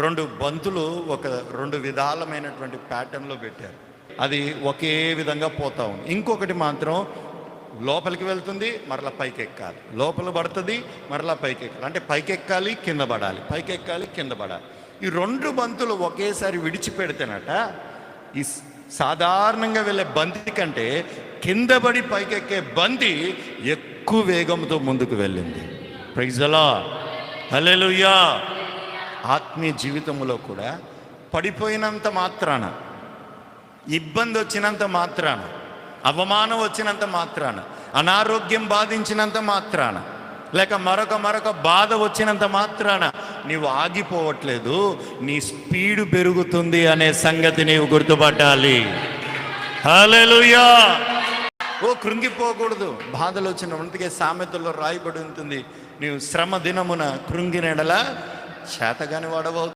2 బంతులు ఒక 2 విధాలమైనటువంటి ప్యాటర్న్లో పెట్టారు. అది ఒకే విధంగా పోతా ఉంది. ఇంకొకటి మాత్రం లోపలికి వెళ్తుంది, మరలా పైకి ఎక్కాలి, లోపల పడుతుంది, మరలా పైకి ఎక్కాలి. అంటే పైకి ఎక్కాలి, కింద పడాలి, పైకి ఎక్కాలి, కింద పడాలి. ఈ 2 బంతులు ఒకేసారి విడిచిపెడితేనట ఈ సాధారణంగా వెళ్ళే బంతి కంటే కింద పడి పైకెక్కే బంతి ఎక్కువ వేగంతో ముందుకు వెళ్ళింది. ప్రైజ్ ది లార్డ్, హల్లెలూయా. ఆత్మీయ జీవితంలో కూడా పడిపోయినంత మాత్రాన, ఇబ్బంది వచ్చినంత మాత్రాన, అవమానం వచ్చినంత మాత్రాన, అనారోగ్యం బాధించినంత మాత్రాన, లేక మరొక బాధ వచ్చినంత మాత్రాన నీవు ఆగిపోవట్లేదు. నీ స్పీడు పెరుగుతుంది అనే సంగతి నీవు గుర్తుపట్టాలి. హల్లెలూయా. కృంగిపోకూడదు. బాధలు వచ్చిన అందుకే సామెతల్లో రాయబడి ఉంటుంది, నీవు శ్రమ దినమున కృంగిన ఎడల చేతగాని వాడవు.